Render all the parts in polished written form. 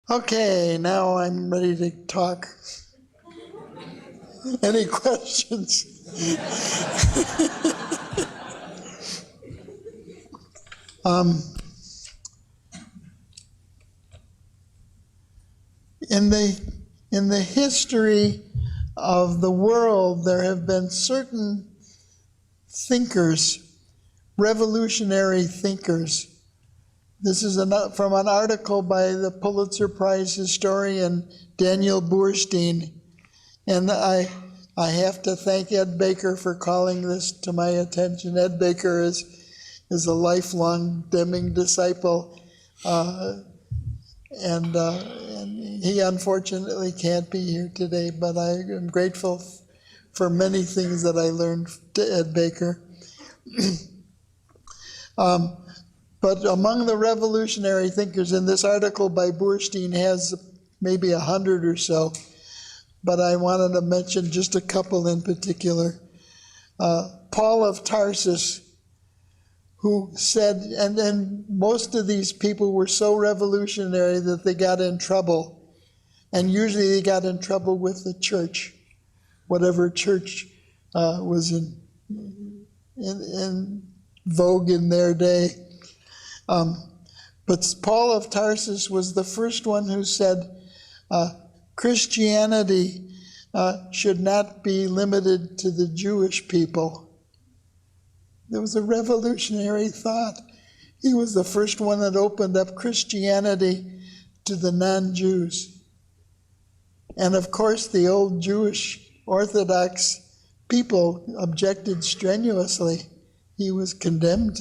Okay, now I'm ready to talk. Any questions? In the history of the world, there have been certain thinkers, revolutionary thinkers. This is from an article by the Pulitzer Prize historian Daniel Boorstin. And I have to thank Ed Baker for calling this to my attention. Ed Baker is a lifelong Deming disciple, and he unfortunately can't be here today, but I am grateful for many things that I learned to Ed Baker. But among the revolutionary thinkers, in this article by Boorstin has maybe 100 or so, but I wanted to mention just a couple in particular. Paul of Tarsus, who said, and then most of these people were so revolutionary that they got in trouble. And usually they got in trouble with the church, whatever church was in vogue in their day. But Paul of Tarsus was the first one who said, Christianity should not be limited to the Jewish people. There was a revolutionary thought. He was the first one that opened up Christianity to the non-Jews. And of course, the old Jewish Orthodox people objected strenuously. He was condemned,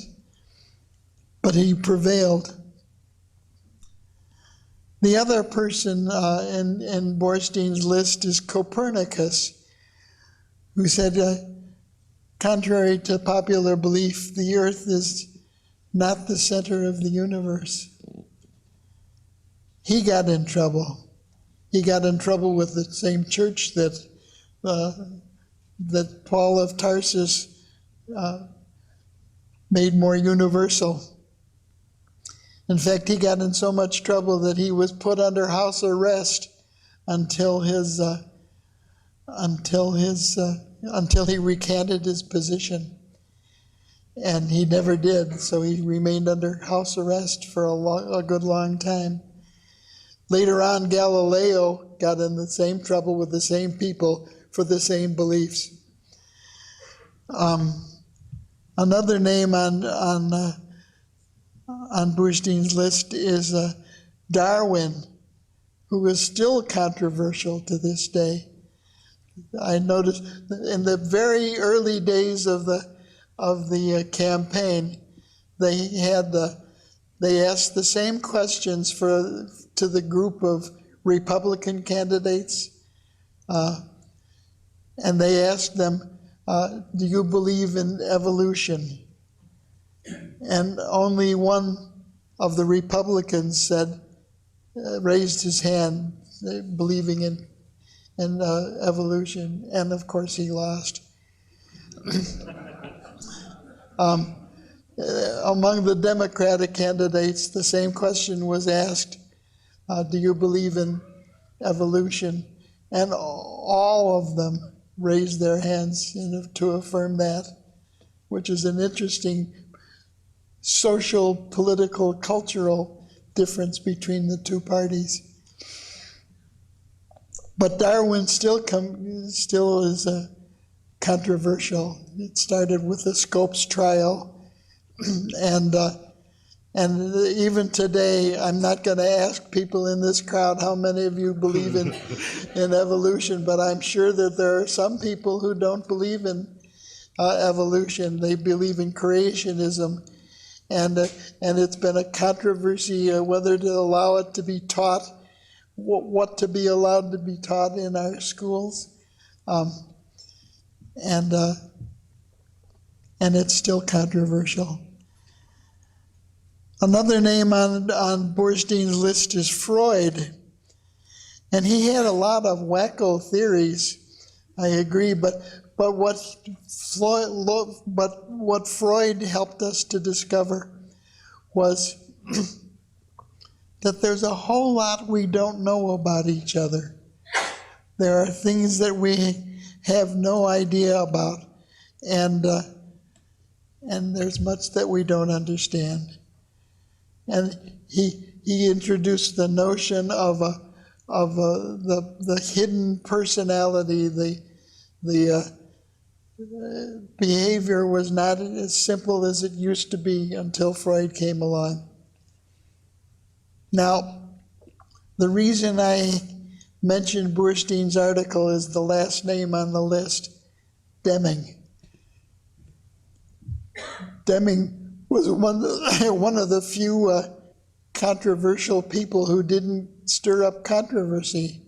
but he prevailed. The other person in Boorstin's list is Copernicus, who said, contrary to popular belief, the earth is not the center of the universe. He got in trouble. He got in trouble with the same church that Paul of Tarsus made more universal. In fact, he got in so much trouble that he was put under house arrest until he recanted his position. And he never did, so he remained under house arrest for a good long time. Later on, Galileo got in the same trouble with the same people for the same beliefs. Another name on Boorstin's list is Darwin, who is still controversial to this day. I noticed in the very early days of the campaign, they asked the same questions to the group of Republican candidates, and they asked them, "Do you believe in evolution?" And only one of the Republicans raised his hand, believing in evolution, and of course he lost. Among the Democratic candidates, the same question was asked, do you believe in evolution? And all of them raised their hands to affirm that, which is an interesting social, political, cultural difference between the two parties. But Darwin still is controversial. It started with the Scopes trial, and even today, I'm not going to ask people in this crowd how many of you believe in evolution, but I'm sure that there are some people who don't believe in evolution. They believe in creationism, and it's been a controversy whether to allow it to be taught, what to be allowed to be taught in our schools, and it's still controversial. Another name on Boorstin's list is Freud, and he had a lot of wacko theories. I agree, but what Freud helped us to discover was that there's a whole lot we don't know about each other. There are things that we have no idea about, and there's much that we don't understand. And he introduced the notion of the hidden personality. The behavior was not as simple as it used to be until Freud came along. Now, the reason I mentioned Burstein's article is the last name on the list, Deming. Deming was one of the few controversial people who didn't stir up controversy.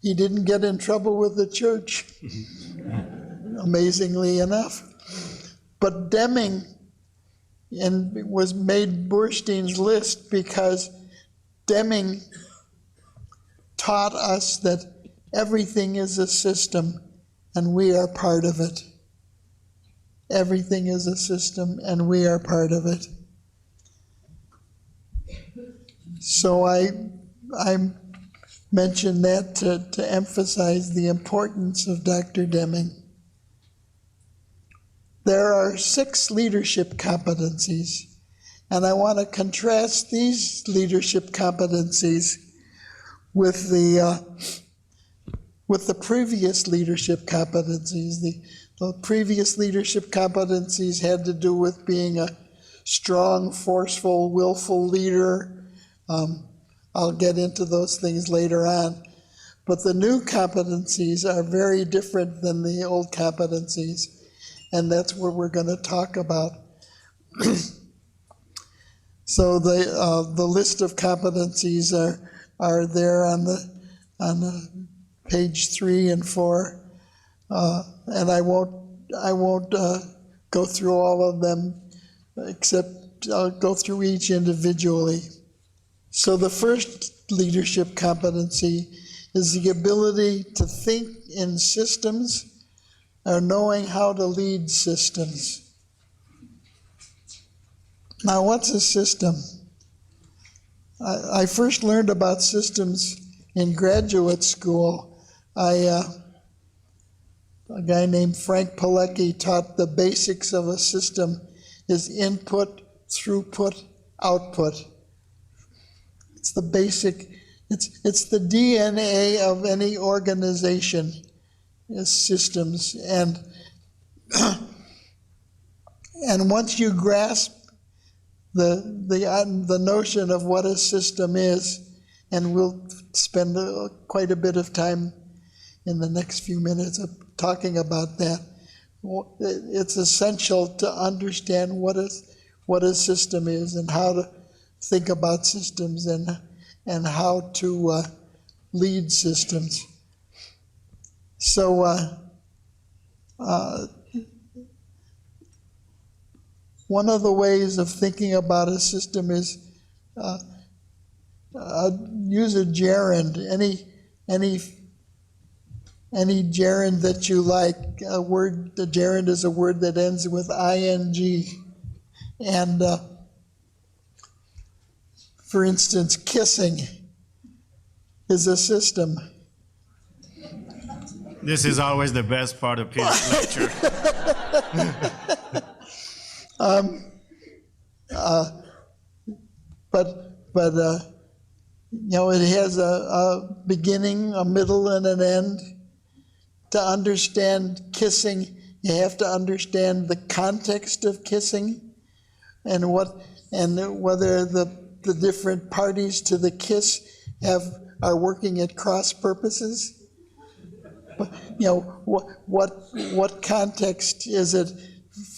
He didn't get in trouble with the church, amazingly enough. But Deming was made Burstein's list because Deming taught us that everything is a system and we are part of it. Everything is a system and we are part of it. So I mentioned that to emphasize the importance of Dr. Deming. There are 6 leadership competencies, and I want to contrast these leadership competencies with the previous leadership competencies. The previous leadership competencies had to do with being a strong, forceful, willful leader. I'll get into those things later on. But the new competencies are very different than the old competencies, and that's what we're going to talk about. So the list of competencies are there on the page 3 and 4, and I won't go through all of them, except I'll go through each individually. So the first leadership competency is the ability to think in systems or knowing how to lead systems. Now, what's a system? I first learned about systems in graduate school. A guy named Frank Pilecki taught the basics of a system is input, throughput, output. It's the basic, it's the DNA of any organization is systems. And once you grasp the notion of what a system is, and we'll spend quite a bit of time in the next few minutes of talking about that, it's essential to understand what a system is and how to think about systems and how to lead systems. So one of the ways of thinking about a system is use a gerund, any gerund that you like. The gerund is a word that ends with ing, and for instance, kissing is a system. This is always the best part of Peter's lecture. But it has a beginning, a middle, and an end. To understand kissing, you have to understand the context of kissing and whether the different parties to the kiss are working at cross purposes. What context is it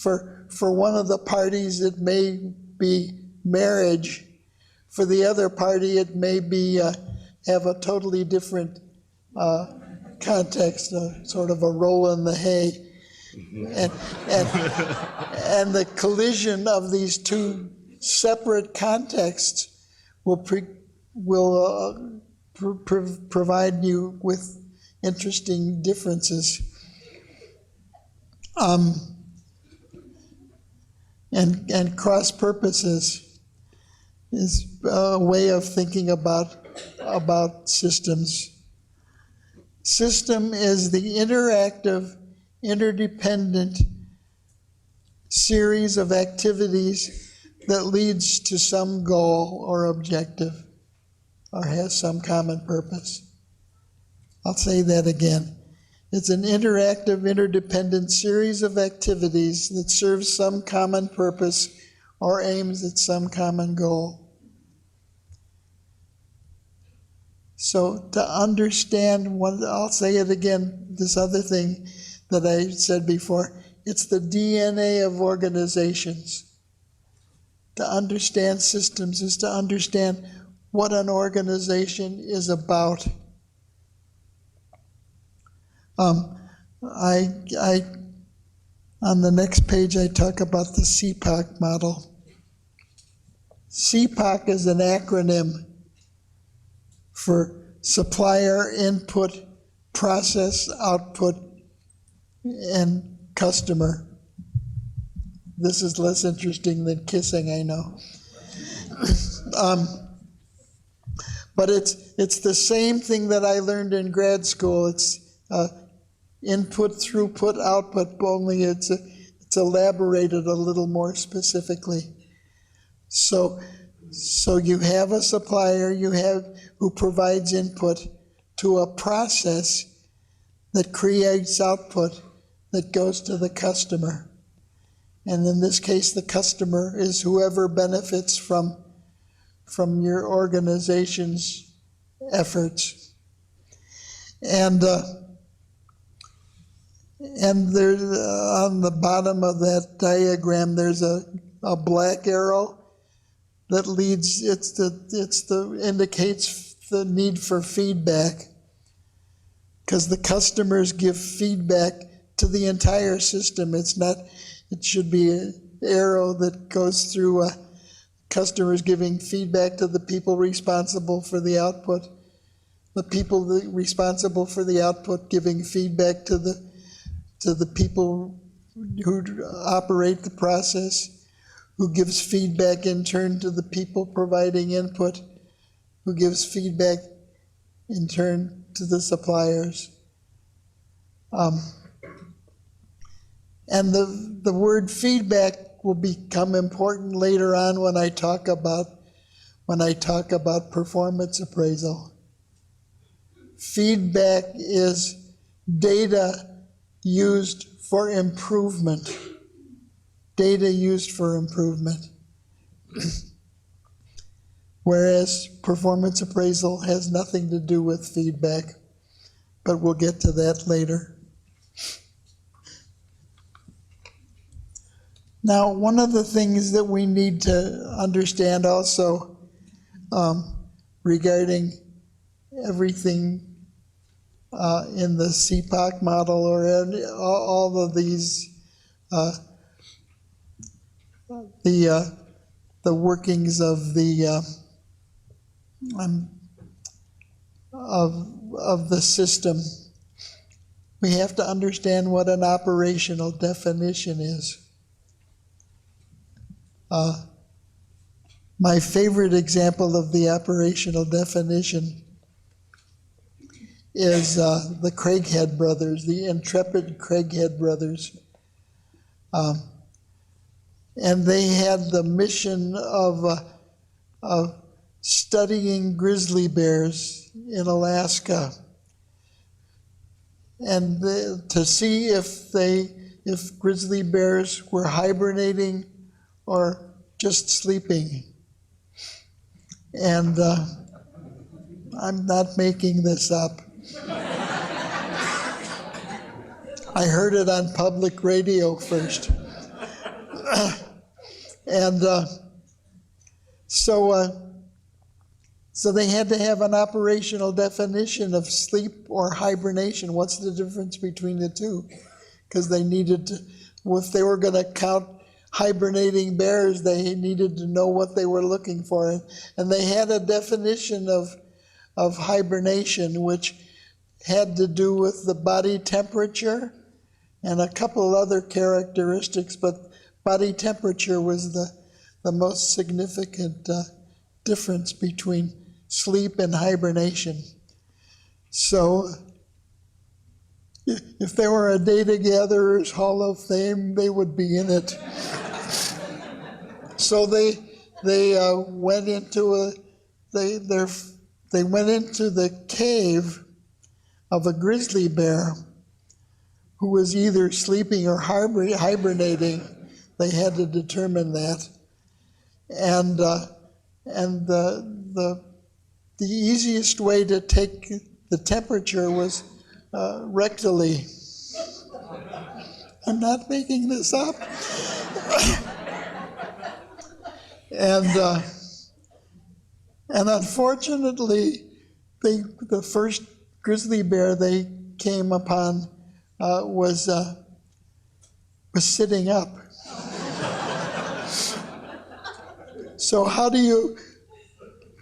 for one of the parties? It may be marriage. For the other party, it may be have a totally different context, sort of a roll in the hay, and the collision of these two separate contexts will provide you with interesting differences. And cross purposes. is a way of thinking about systems. System is the interactive, interdependent series of activities that leads to some goal or objective or has some common purpose. I'll say that again. It's an interactive, interdependent series of activities that serves some common purpose or aims at some common goal. So to understand what, I'll say it again, this other thing that I said before, it's the DNA of organizations. To understand systems is to understand what an organization is about. On the next page, I talk about the SIPOC model. SIPOC is an acronym for supplier, input, process, output, and customer. This is less interesting than kissing, I know. But it's the same thing that I learned in grad school. It's input, throughput, output, only it's elaborated a little more specifically. So you have a supplier who provides input to a process that creates output that goes to the customer. And in this case, the customer is whoever benefits from your organization's efforts. And there, on the bottom of that diagram, there's a black arrow that leads. Indicates the need for feedback, because the customers give feedback to the entire system. It should be an arrow that goes through customers giving feedback to the people responsible for the output, the people responsible for the output giving feedback to the people who operate the process, who gives feedback in turn to the people providing input, who gives feedback in turn to the suppliers. And the word feedback will become important later on when I talk about performance appraisal. Feedback is data used for improvement. Data used for improvement. Whereas performance appraisal has nothing to do with feedback, but we'll get to that later. Now, one of the things that we need to understand also regarding everything in the SIPOC model or all of these, the workings of the system, we have to understand what an operational definition is. My favorite example of the operational definition is the Craighead brothers, the intrepid Craighead brothers. And they had the mission of studying grizzly bears in Alaska, and to see if grizzly bears were hibernating or just sleeping. And I'm not making this up. I heard it on public radio first. And so they had to have an operational definition of sleep or hibernation. What's the difference between the two? Because they needed to, if they were going to count hibernating bears, they needed to know what they were looking for. And they had a definition of hibernation, which had to do with the body temperature and a couple other characteristics, but body temperature was the most significant difference between sleep and hibernation. So if there were a Data Gatherers Hall of Fame, they would be in it. So they went into they went into the cave of a grizzly bear who was either sleeping or hibernating. They had to determine that, and the easiest way to take the temperature was rectally. I'm not making this up. And unfortunately, the first grizzly bear they came upon was sitting up. So how do you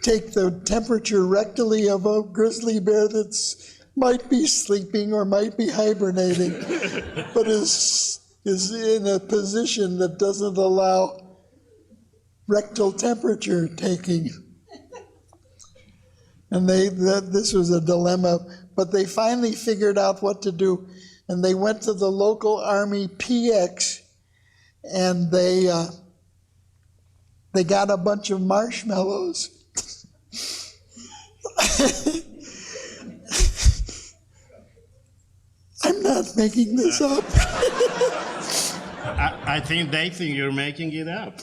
take the temperature rectally of a grizzly bear that's might be sleeping or might be hibernating, but is in a position that doesn't allow rectal temperature taking? And this was a dilemma, but they finally figured out what to do, and they went to the local Army PX, and they got a bunch of marshmallows. I'm not making this up. I think they think you're making it up.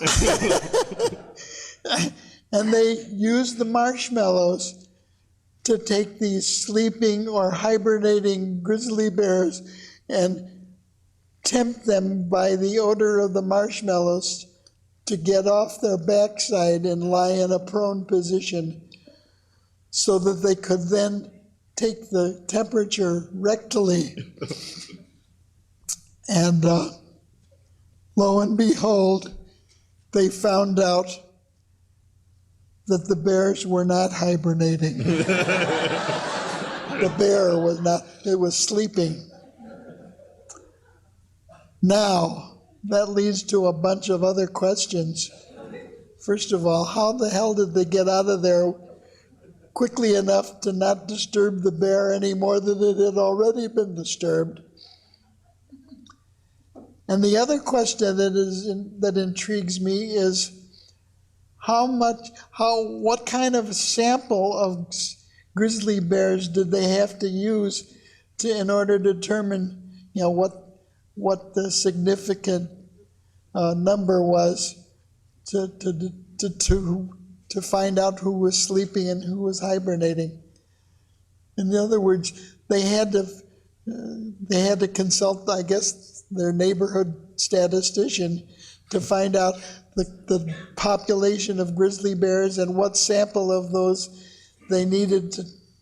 And they used the marshmallows to take these sleeping or hibernating grizzly bears and tempt them by the odor of the marshmallows to get off their backside and lie in a prone position so that they could then take the temperature rectally. And lo and behold, they found out that the bears were not hibernating. The bear was not, it was sleeping. Now, that leads to a bunch of other questions. First of all, how the hell did they get out of there quickly enough to not disturb the bear any more than it had already been disturbed? And the other question that intrigues me is what kind of sample of grizzly bears did they have to use in order to determine, what the significant number was to find out who was sleeping and who was hibernating. In other words, they had to consult, I guess, their neighborhood statistician to find out the population of grizzly bears and what sample of those they needed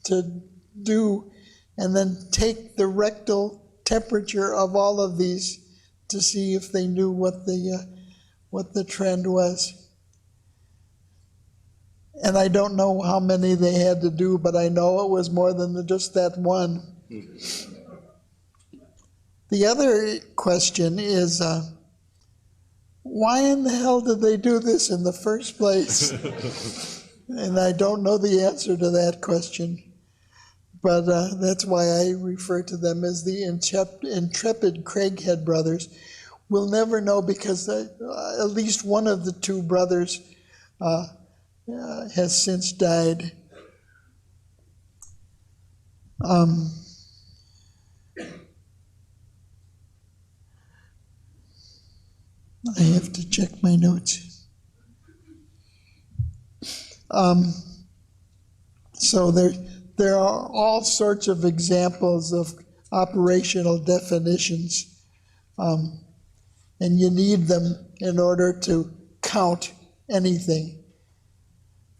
to do, and then take the rectal temperature of all of these to see if they knew what the trend was. And I don't know how many they had to do, but I know it was more than just that one. The other question is, why in the hell did they do this in the first place? And I don't know the answer to that question. But that's why I refer to them as the intrepid Craighead brothers. We'll never know because at least one of the two brothers has since died. I have to check my notes. So there are all sorts of examples of operational definitions, and you need them in order to count anything.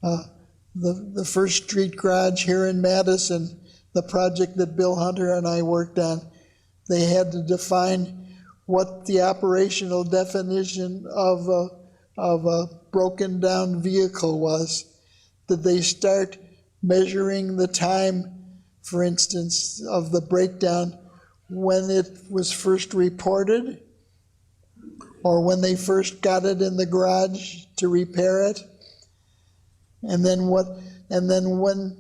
The first street garage here in Madison, the project that Bill Hunter and I worked on, they had to define what the operational definition of a broken down vehicle was. Did they start measuring the time, for instance, of the breakdown when it was first reported, or when they first got it in the garage to repair it? And then what? And then when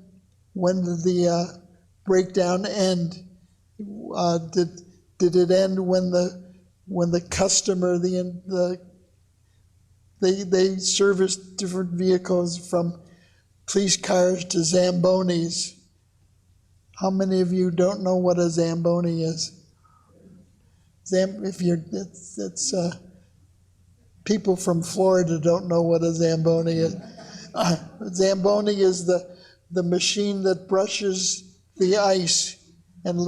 did the breakdown end? Did it end when the customer they serviced different vehicles from police cars to Zambonis? How many of you don't know what a Zamboni is? People from Florida don't know what a Zamboni is. Zamboni is the machine that brushes the ice and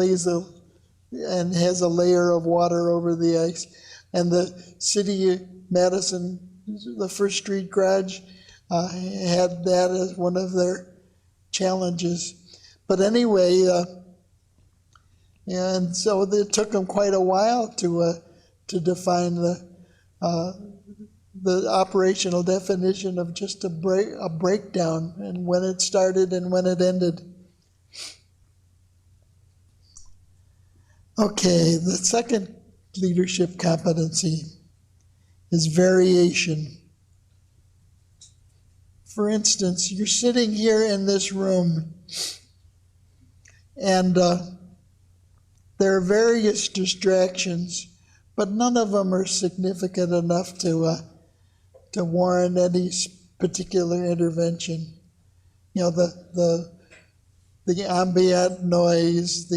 and has a layer of water over the ice. And the city of Madison, the First Street Garage, had that as one of their challenges. But anyway, and so it took them quite a while to define the operational definition of just a breakdown, and when it started and when it ended. Okay, the second leadership competency is variation. For instance, you're sitting here in this room, and there are various distractions, but none of them are significant enough to warrant any particular intervention. You know, the ambient noise,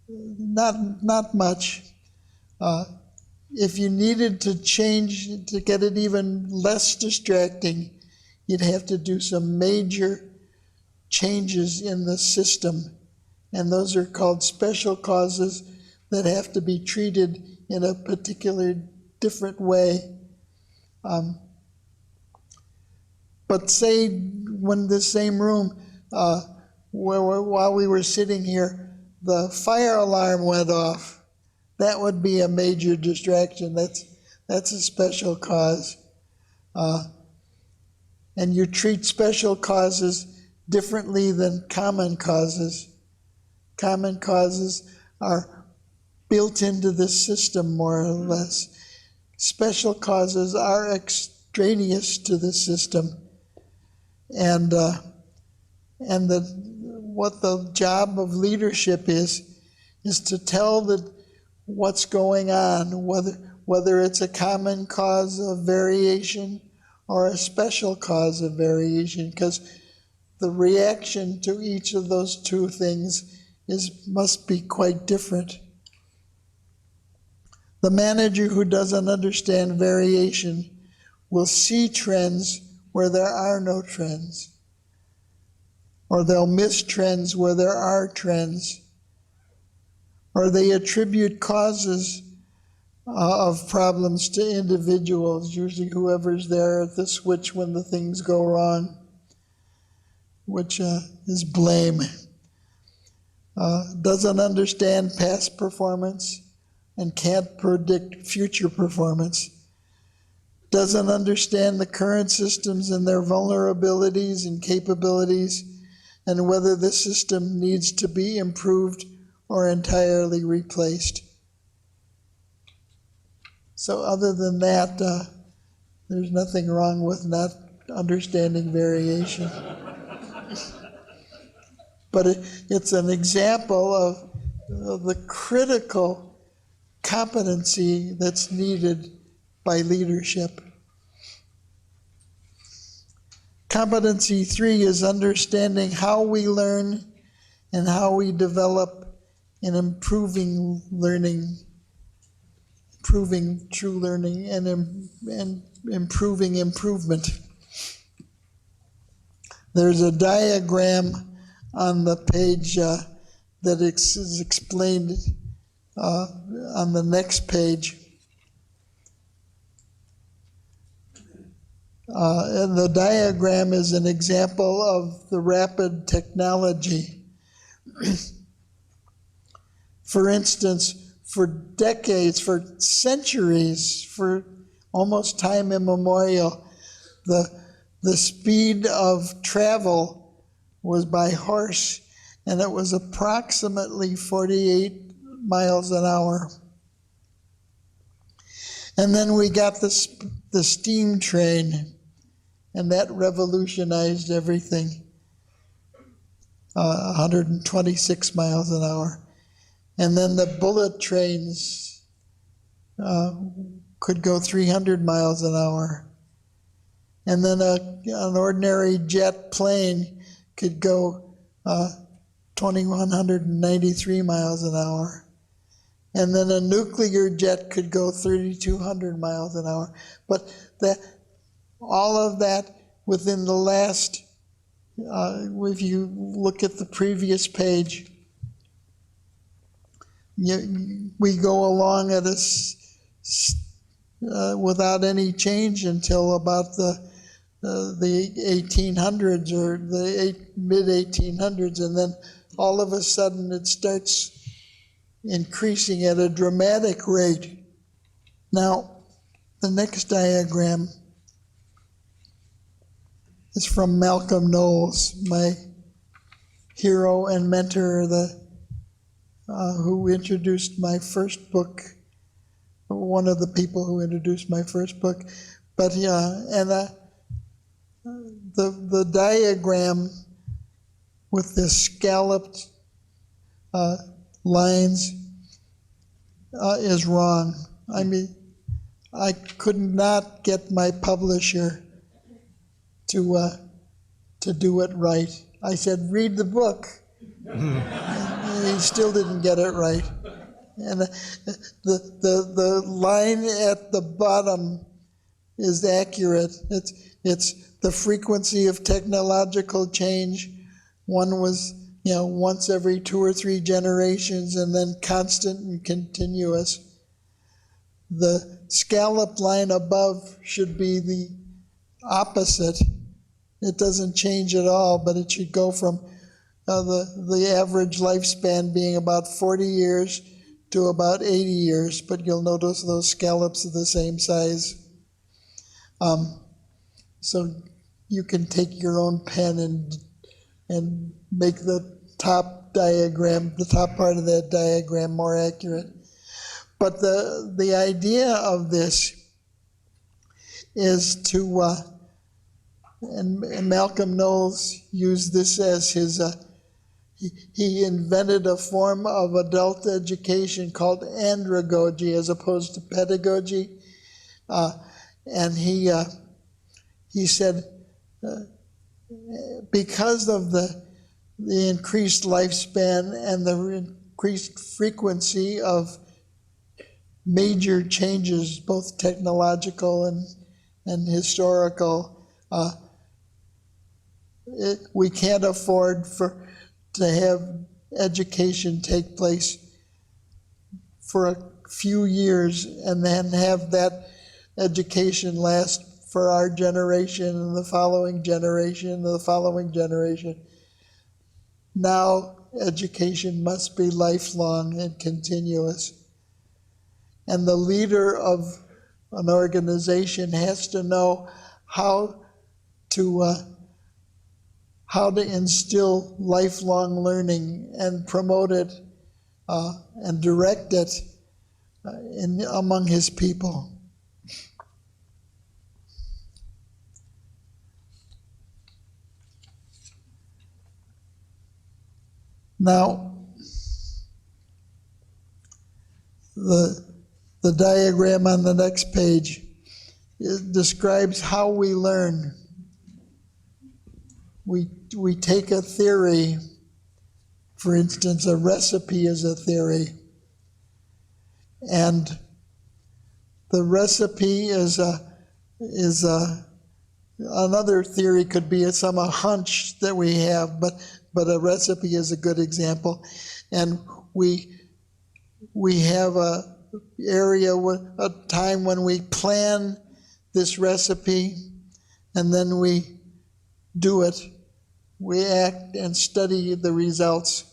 not much. If you needed to change to get it even less distracting, you'd have to do some major changes in the system, and those are called special causes that have to be treated in a particular different way. But say when the same room, while we were sitting here, the fire alarm went off, that would be a major distraction. That's a special cause. And you treat special causes differently than common causes. Common causes are built into the system more or less. Special causes are extraneous to the system. And what the job of leadership is to tell what's going on, whether it's a common cause of variation or a special cause of variation, because the reaction to each of those two things must be quite different. The manager who doesn't understand variation will see trends where there are no trends, or they'll miss trends where there are trends, or they attribute causes of problems to individuals, usually whoever's there at the switch when the things go wrong, which is blame. Doesn't understand past performance and can't predict future performance. Doesn't understand the current systems and their vulnerabilities and capabilities, and whether the system needs to be improved or entirely replaced. So other than that, there's nothing wrong with not understanding variation. But it's an example of the critical competency that's needed by leadership. Competency 3 is understanding how we learn and how we develop in improving learning, improving true learning, and improving improvement. There's a diagram on the page that is explained on the next page. And the diagram is an example of the rapid technology. For instance, for decades, for centuries, for almost time immemorial, the speed of travel was by horse, and it was approximately 48 miles an hour. And then we got the the steam train, and that revolutionized everything. 126 miles an hour. And then the bullet trains could go 300 miles an hour. And then an ordinary jet plane could go 2,193 miles an hour. And then a nuclear jet could go 3,200 miles an hour. But all of that within the last, if you look at the previous page, we go along at without any change until about the 1800s or the mid-1800s, and then all of a sudden it starts increasing at a dramatic rate. Now, the next diagram is from Malcolm Knowles, my hero and mentor, who introduced my first book, one of the people who introduced my first book. But the diagram with the scalloped lines is wrong. I mean, I could not get my publisher to do it right. I said, read the book. And he still didn't get it right. And the line at the bottom is accurate. It's the frequency of technological change. One was, once every 2 or 3 generations, and then constant and continuous. The scalloped line above should be the opposite. It doesn't change at all, but it should go from the average lifespan being about 40 years to about 80 years, but you'll notice those scallops are the same size. So you can take your own pen and make the top diagram, the top part of that diagram, more accurate. But the idea of this is to, and Malcolm Knowles used this as his, he invented a form of adult education called andragogy as opposed to pedagogy. And he said, because of the increased lifespan and the increased frequency of major changes, both technological and historical, we can't afford to have education take place for a few years and then have that education last for our generation and the following generation and the following generation. Now, education must be lifelong and continuous. And the leader of an organization has to know how to instill lifelong learning and promote it and direct it among his people. Now, the diagram on the next page describes how we learn. We take a theory, for instance, a recipe is a theory, and the recipe is another theory could be a hunch that we have, but a recipe is a good example. And we have a time when we plan this recipe, and then we do it. We act and study the results.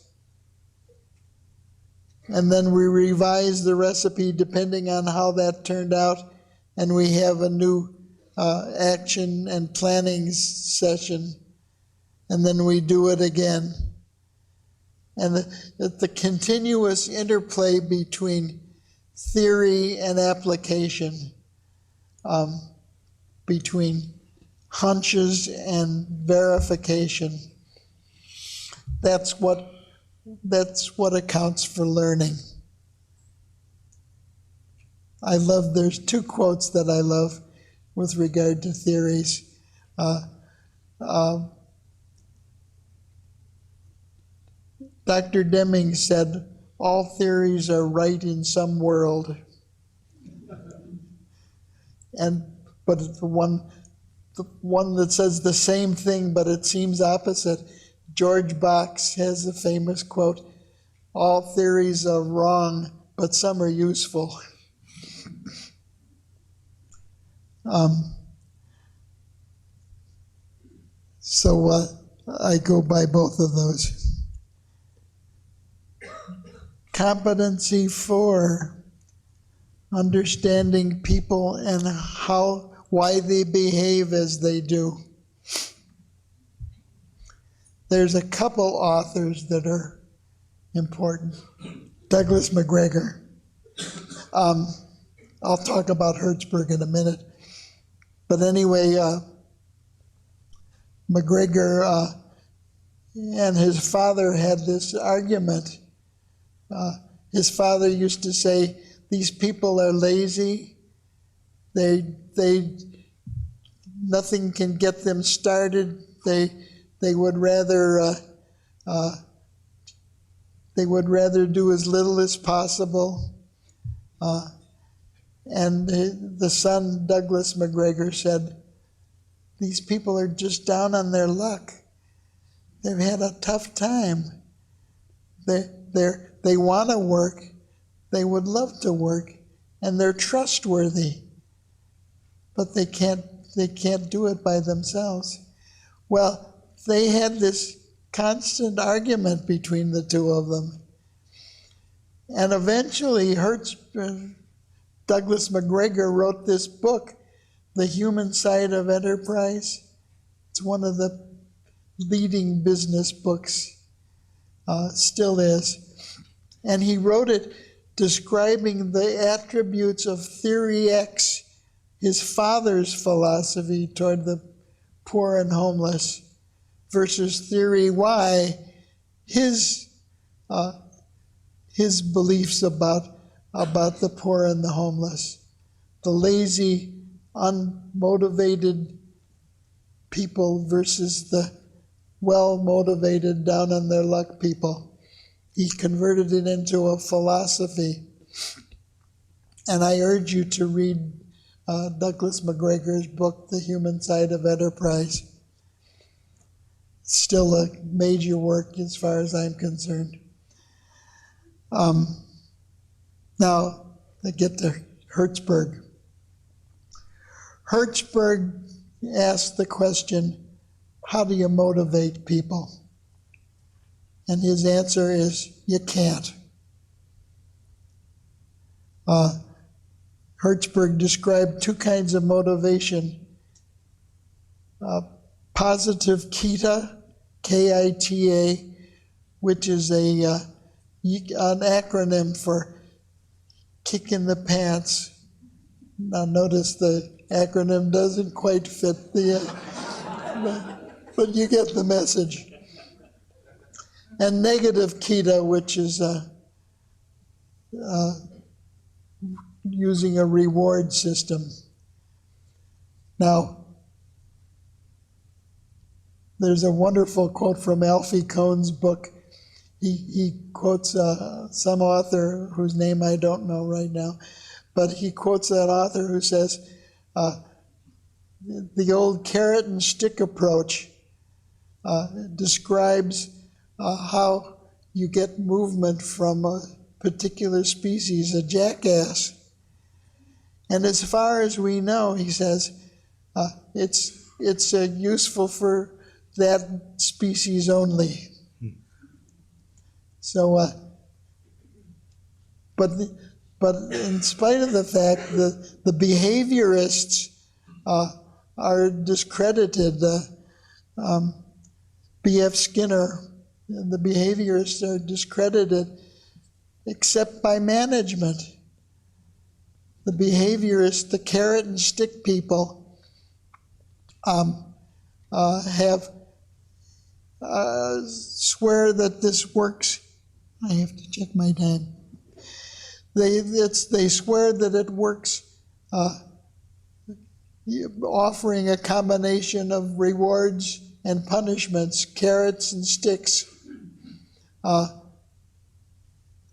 And then we revise the recipe depending on how that turned out, and we have a new action and planning session, and then we do it again. And the continuous interplay between theory and application. between hunches and verification. That's what accounts for learning. There's two quotes that I love with regard to theories. Dr. Deming said, all theories are right in some world. But the one that says the same thing, but it seems opposite, George Box has a famous quote, all theories are wrong, but some are useful. So I go by both of those. Competency Four, understanding people and why they behave as they do. There's a couple authors that are important. Douglas McGregor. I'll talk about Hertzberg in a minute. But anyway, McGregor and his father had this argument. His father used to say, these people are lazy. Nothing can get them started. They would rather do as little as possible. And the son, Douglas McGregor, said, these people are just down on their luck. They've had a tough time. They want to work. They would love to work, and they're trustworthy. But they can't do it by themselves. Well, they had this constant argument between the two of them. And eventually, Douglas McGregor wrote this book, The Human Side of Enterprise. It's one of the leading business books, still is. And he wrote it describing the attributes of Theory X, his father's philosophy toward the poor and homeless, versus Theory Y, his beliefs about the poor and the homeless, the lazy, unmotivated people versus the well-motivated, down-on-their-luck people. He converted it into a philosophy. And I urge you to read Douglas McGregor's book, The Human Side of Enterprise. It's still a major work as far as I'm concerned. Now, I get to Hertzberg. Hertzberg asked the question, how do you motivate people? And his answer is, you can't. Hertzberg described two kinds of motivation. Positive kita, K-I-T-A, which is an acronym for kick in the pants. Now notice the acronym doesn't quite fit but you get the message. And negative kita, which is using a reward system. Now, there's a wonderful quote from Alfie Kohn's book. He quotes some author whose name I don't know right now, but he quotes that author who says, the old carrot and stick approach describes how you get movement from a particular species, a jackass. And as far as we know, he says, it's useful for that species only. So, but in spite of the fact that the behaviorists are discredited, B.F. Skinner, the behaviorists are discredited except by management. The behaviorists, the carrot and stick people, have swear that this works. I have to check my time. They swear that it works, offering a combination of rewards and punishments, carrots and sticks.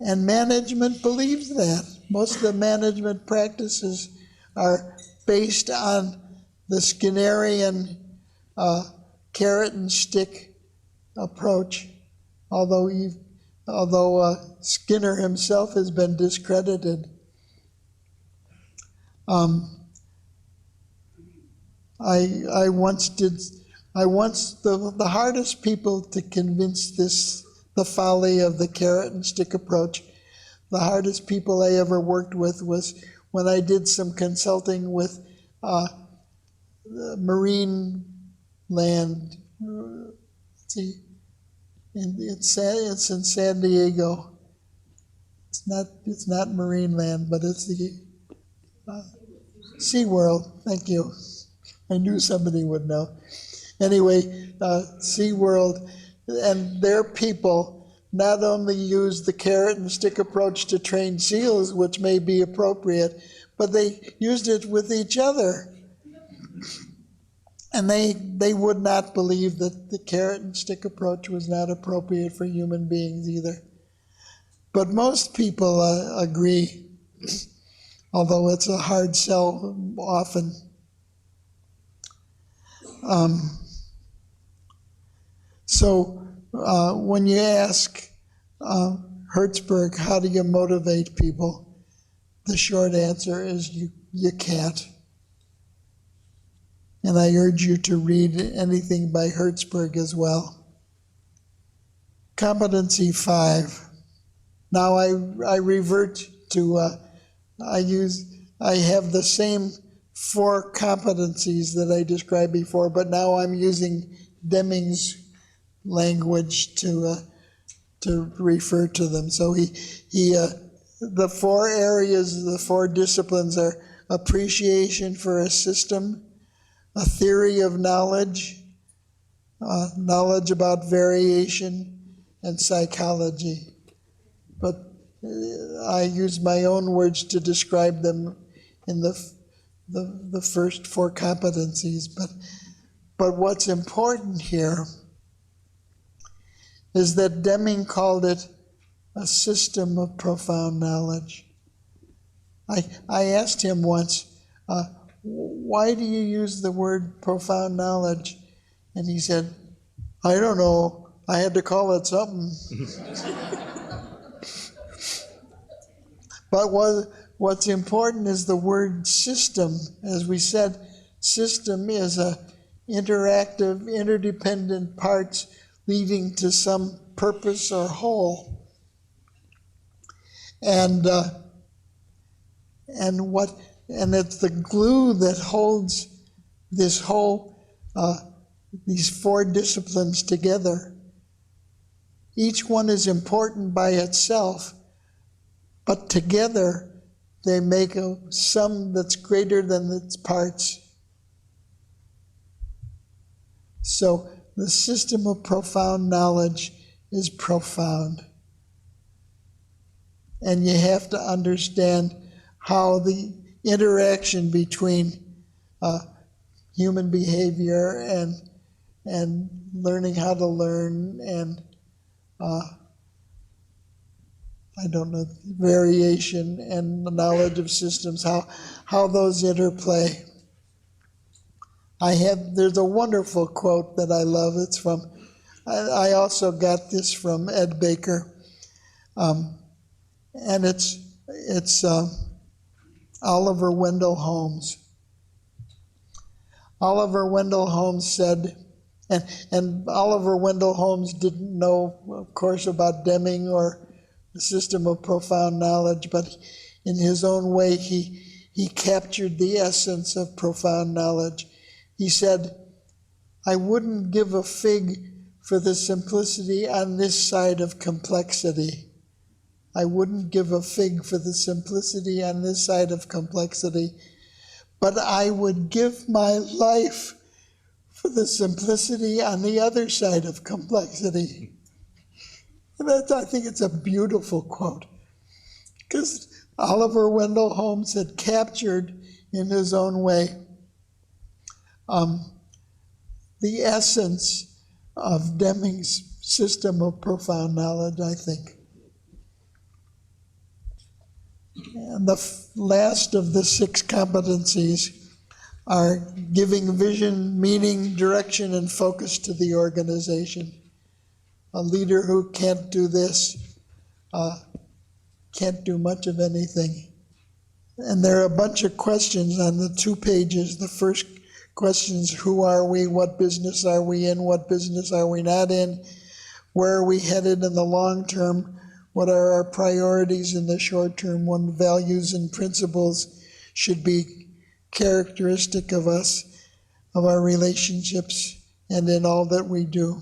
And management believes that. Most of the management practices are based on the Skinnerian carrot and stick approach, although Skinner himself has been discredited. The hardest people to convince the folly of the carrot and stick approach, the hardest people I ever worked with was when I did some consulting with marine land. Let's see, it's in San Diego. It's not marine land, but it's the SeaWorld. Thank you. I knew somebody would know. Anyway, SeaWorld and their people not only use the carrot and stick approach to train seals, which may be appropriate, but they used it with each other. And they would not believe that the carrot and stick approach was not appropriate for human beings either. But most people agree, although it's a hard sell often. So when you ask Hertzberg, how do you motivate people? The short answer is you can't. And I urge you to read anything by Hertzberg as well. Competency 5. Now I revert to, I have the same 4 competencies that I described before, but now I'm using Deming's language to refer to them. So the 4 areas, the 4 disciplines are appreciation for a system, a theory of knowledge, knowledge about variation, and psychology. But I use my own words to describe them in the first 4 competencies. But what's important here is that Deming called it a system of profound knowledge. I asked him once, why do you use the word profound knowledge? And he said, I don't know, I had to call it something. But what's important is the word system. As we said, system is a interactive, interdependent parts leading to some purpose or whole. And it's the glue that holds this whole, these 4 disciplines together. Each one is important by itself, but together they make a sum that's greater than its parts. So the system of profound knowledge is profound. And you have to understand how the interaction between human behavior and learning how to learn and variation and the knowledge of systems, how those interplay. There's a wonderful quote that I love. It's from, I also got this from Ed Baker. And it's Oliver Wendell Holmes. Oliver Wendell Holmes said, and Oliver Wendell Holmes didn't know, of course, about Deming or the system of profound knowledge, but in his own way, he captured the essence of profound knowledge. He said, I wouldn't give a fig for the simplicity on this side of complexity. I wouldn't give a fig for the simplicity on this side of complexity, but I would give my life for the simplicity on the other side of complexity. And I think it's a beautiful quote, because Oliver Wendell Holmes had captured in his own way the essence of Deming's system of profound knowledge, I think. And the last of the 6 competencies are giving vision, meaning, direction, and focus to the organization. A leader who can't do this can't do much of anything. And there are a bunch of questions on the 2 pages. The first question is, who are we? What business are we in? What business are we not in? Where are we headed in the long term? What are our priorities in the short term? What values and principles should be characteristic of us, of our relationships, and in all that we do?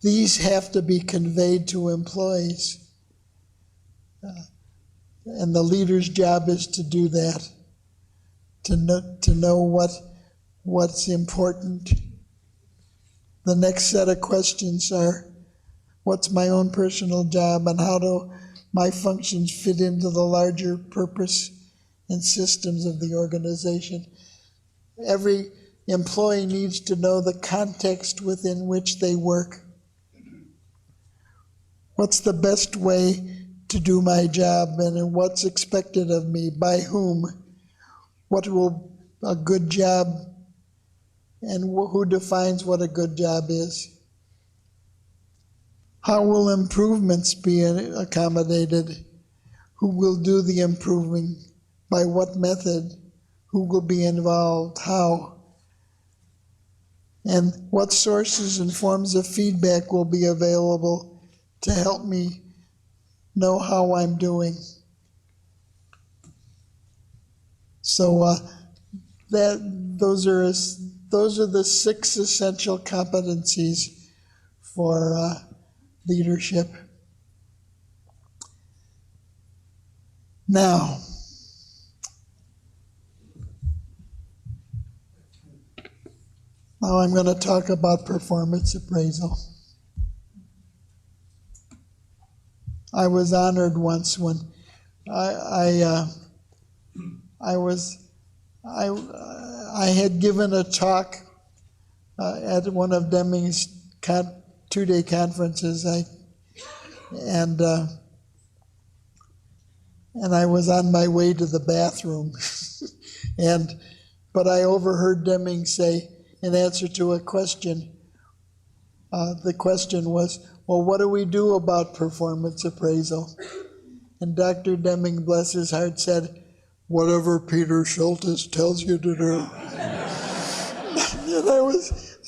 These have to be conveyed to employees. And the leader's job is to do that, to know what's important. The next set of questions are, what's my own personal job, and how do my functions fit into the larger purpose and systems of the organization? Every employee needs to know the context within which they work. What's the best way to do my job, and what's expected of me, by whom? What will a good job, and who defines what a good job is? How will improvements be accommodated? Who will do the improving? By what method? Who will be involved? How? And what sources and forms of feedback will be available to help me know how I'm doing? So those are the 6 essential competencies for leadership. Now, I'm going to talk about performance appraisal. I was honored once when I had given a talk at one of Deming's 2-day conferences, and I was on my way to the bathroom, but I overheard Deming say, in answer to a question, the question was, well, what do we do about performance appraisal? And Dr. Deming, bless his heart, said, whatever Peter Scholtes tells you to do. And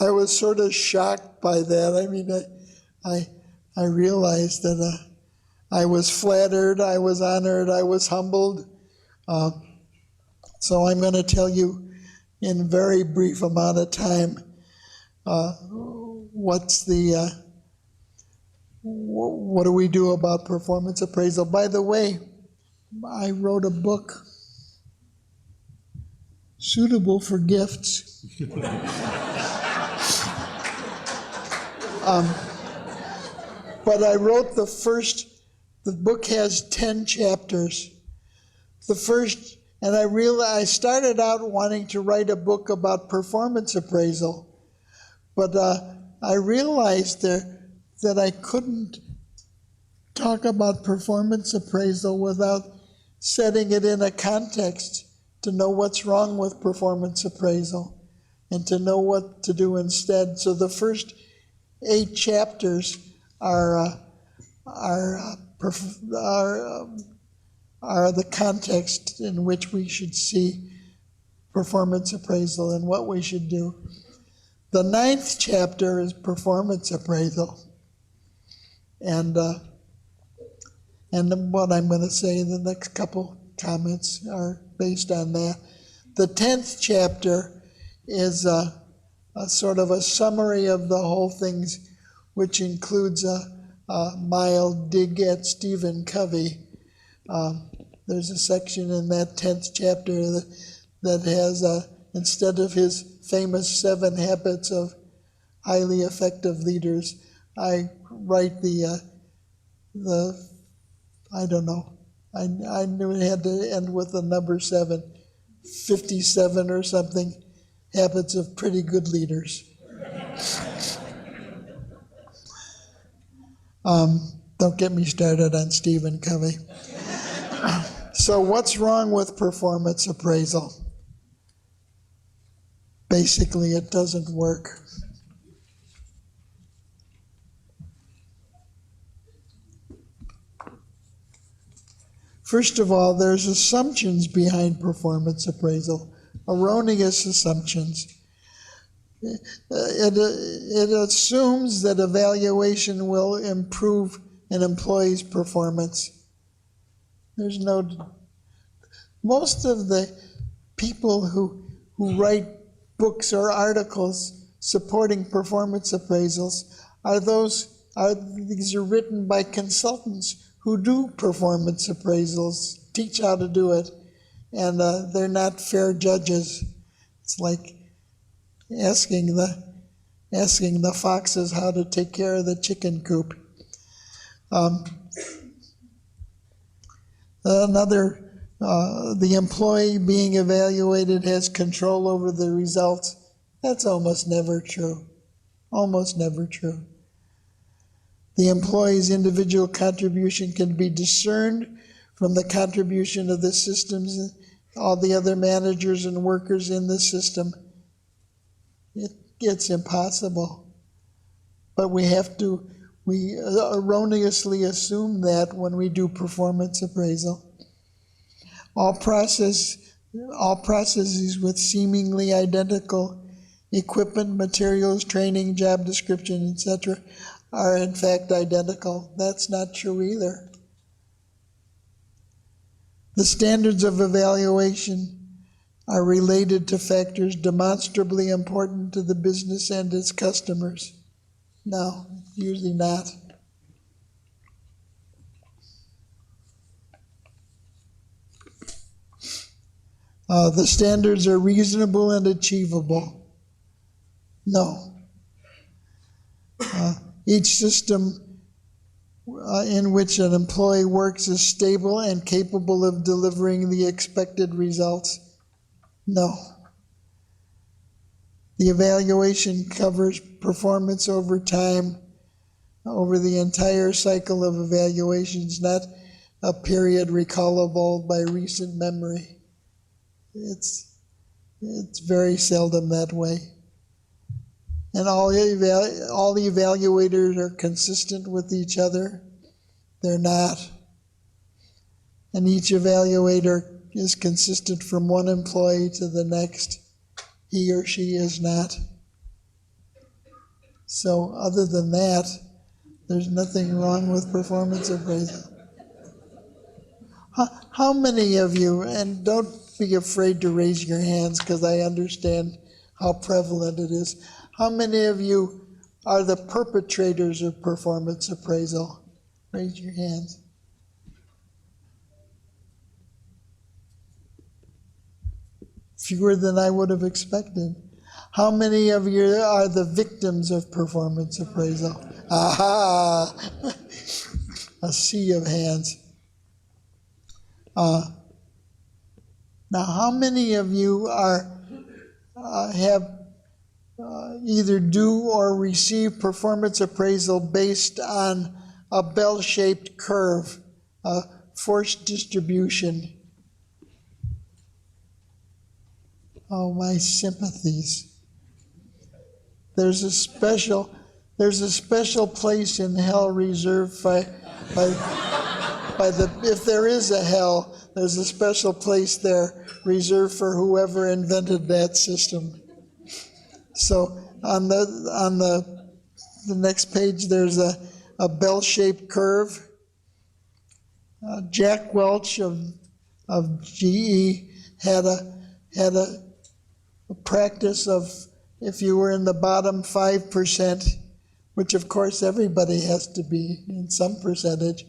I was sort of shocked by that. I mean, I realized that I was flattered, I was honored, I was humbled. So I'm going to tell you in a very brief amount of time what do we do about performance appraisal. By the way, I wrote a book suitable for gifts. But I wrote the book has 10 chapters. The first, and I started out wanting to write a book about performance appraisal, but I realized that I couldn't talk about performance appraisal without setting it in a context to know what's wrong with performance appraisal and to know what to do instead. So the first 8 chapters are the context in which we should see performance appraisal and what we should do. The 9th chapter is performance appraisal. And what I'm going to say in the next couple comments are based on that. The 10th chapter is a sort of a summary of the whole things, which includes a mild dig at Stephen Covey. There's a section in that 10th chapter that has instead of his famous 7 habits of highly effective leaders, I write the I don't know. I knew it had to end with the number 7, 57 or something, habits of pretty good leaders. Don't get me started on Stephen Covey. So what's wrong with performance appraisal? Basically, it doesn't work. First of all, there's assumptions behind performance appraisal, erroneous assumptions. It assumes that evaluation will improve an employee's performance. Most of the people who write books or articles supporting performance appraisals these are written by consultants who do performance appraisals, teach how to do it, and they're not fair judges. It's like asking the foxes how to take care of the chicken coop. The employee being evaluated has control over the results. That's almost never true. Almost never true. The employee's individual contribution can be discerned from the contribution of the systems, all the other managers and workers in the system. It's impossible. But we erroneously assume that when we do performance appraisal. All processes with seemingly identical equipment, materials, training, job description, etc., are in fact identical. That's not true either. The standards of evaluation are related to factors demonstrably important to the business and its customers. No, usually not. The standards are reasonable and achievable. No. Each system in which an employee works is stable and capable of delivering the expected results. No. The evaluation covers performance over time, over the entire cycle of evaluations, not a period recallable by recent memory. It's very seldom that way. And all the evaluators are consistent with each other. They're not. And each evaluator is consistent from one employee to the next. He or she is not. So other than that, there's nothing wrong with performance appraisal. How many of you, and don't be afraid to raise your hands because I understand how prevalent it is, how many of you are the perpetrators of performance appraisal? Raise your hands. Fewer than I would have expected. How many of you are the victims of performance appraisal? Aha! A sea of hands. Now, how many of you have either do or receive performance appraisal based on a bell-shaped curve, a forced distribution? Oh, my sympathies. There's a special place in hell reserved by the, if there is a hell, there's a special place there reserved for whoever invented that system. So on the next page, there's a bell-shaped curve. Jack Welch of GE had a practice of, if you were in the bottom 5%, which of course everybody has to be in some percentage,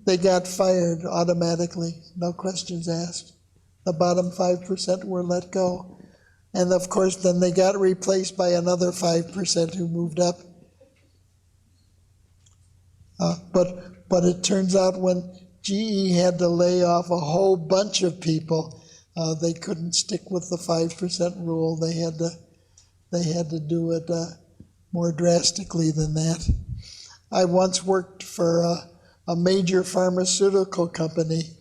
they got fired automatically, no questions asked. The bottom 5% were let go. And of course, then they got replaced by another 5% who moved up. But it turns out when GE had to lay off a whole bunch of people, they couldn't stick with the 5% rule. They had to do it more drastically than that. I once worked for a major pharmaceutical company,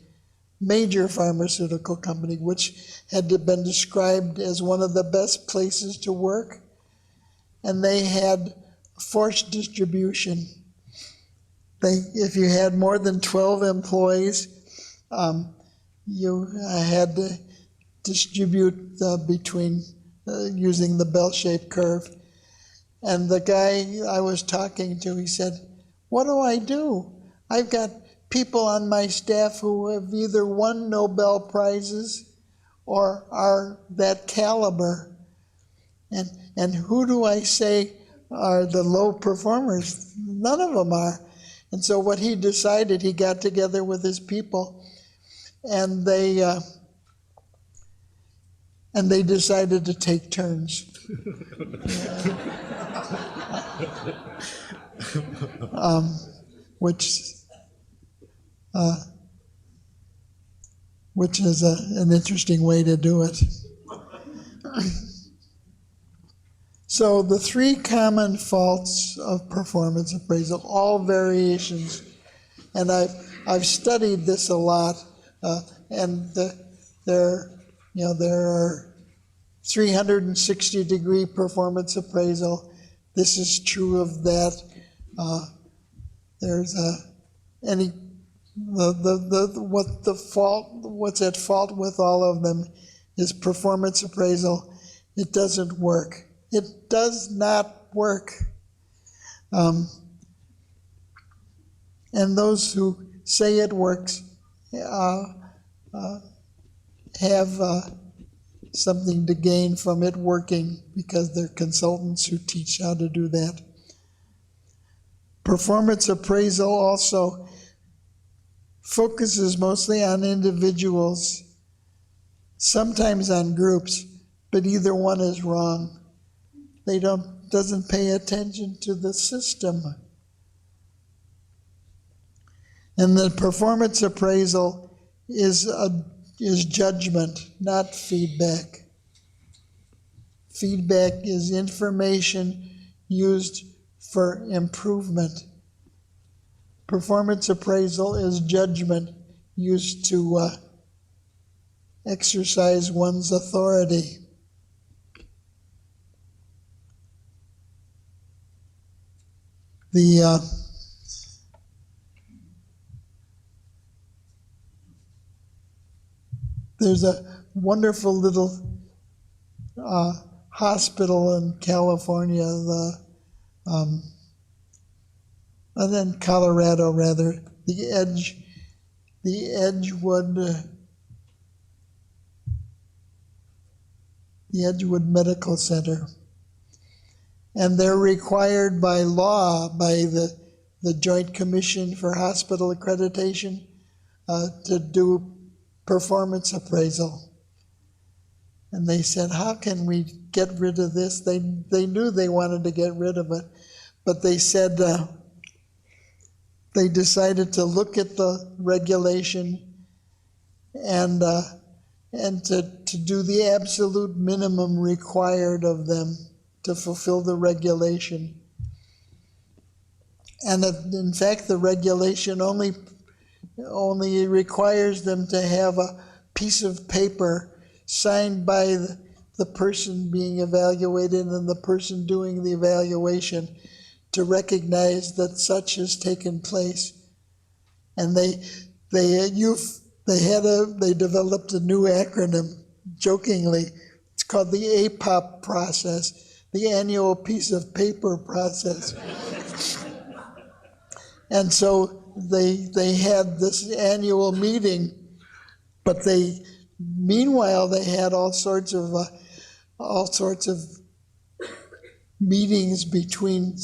which had been described as one of the best places to work. And they had forced distribution. If you had more than 12 employees, you had to distribute between using the bell-shaped curve. And the guy I was talking to, he said, "What do I do? I've got people on my staff who have either won Nobel Prizes or are that caliber. And who do I say are the low performers? None of them are." And so what he decided, he got together with his people, and they decided to take turns. Which is an interesting way to do it. So the three common faults of performance appraisal, all variations, and I've studied this a lot, and there are 360-degree performance appraisal. This is true of that. There's what's at fault with all of them is performance appraisal. It doesn't work. It does not work. And those who say it works have something to gain from it working because they're consultants who teach how to do that. Performance appraisal also focuses mostly on individuals, sometimes on groups, but either one is wrong. Doesn't pay attention to the system. And the performance appraisal is judgment, not feedback. Feedback is information used for improvement. Performance appraisal is judgment used to exercise one's authority. There's a wonderful little hospital in California, and then Colorado rather, the Edgewood Medical Center. And they're required by law, by the Joint Commission for Hospital Accreditation, to do performance appraisal. And they said, how can we get rid of this? They knew they wanted to get rid of it, but they said they decided to look at the regulation and to do the absolute minimum required of them to fulfill the regulation. And in fact, the regulation only requires them to have a piece of paper signed by the person being evaluated and the person doing the evaluation to recognize that such has taken place. And they developed a new acronym, jokingly. It's called the APOP process, the annual piece of paper process. And so they had this annual meeting, but meanwhile they had all sorts of meetings between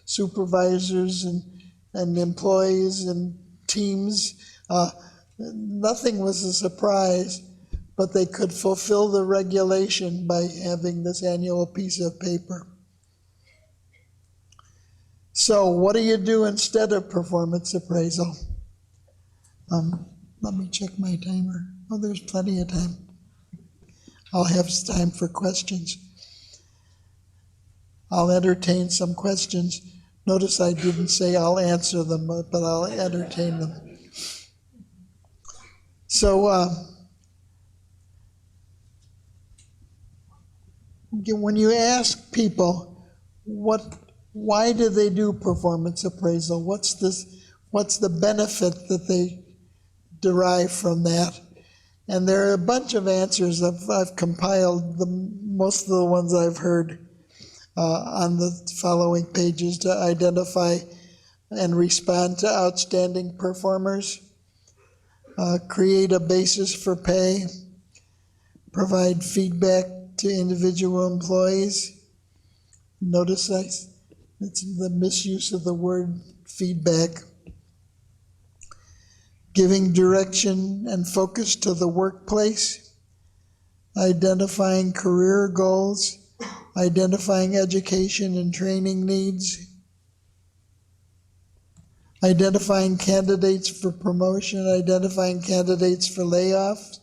supervisors and employees and teams. Nothing was a surprise, but they could fulfill the regulation by having this annual piece of paper. So what do you do instead of performance appraisal? Let me check my timer. Oh, there's plenty of time. I'll have time for questions. I'll entertain some questions. Notice I didn't say I'll answer them, but I'll entertain them. So when you ask people why do they do performance appraisal, what's the benefit that they derive from that? And there are a bunch of answers. I've compiled most of the ones I've heard on the following pages to identify and respond to outstanding performers, create a basis for pay, provide feedback to individual employees. Notice it's the misuse of the word feedback. Giving direction and focus to the workplace, identifying career goals, identifying education and training needs, identifying candidates for promotion, identifying candidates for layoffs,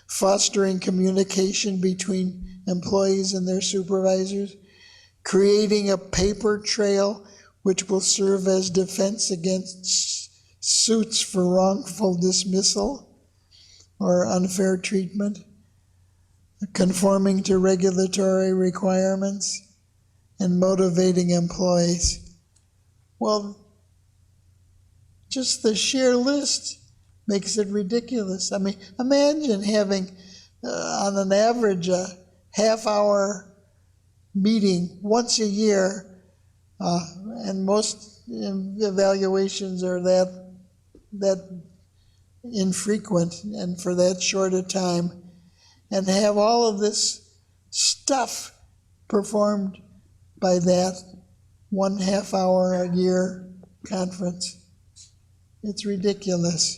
fostering communication between employees and their supervisors, creating a paper trail which will serve as defense against suits for wrongful dismissal or unfair treatment, conforming to regulatory requirements, and motivating employees. Well, just the sheer list makes it ridiculous. I mean, imagine having, on an average, a half-hour meeting once a year, and most evaluations are that infrequent and for that short a time, and have all of this stuff performed by that 1/2 hour a year conference. It's ridiculous.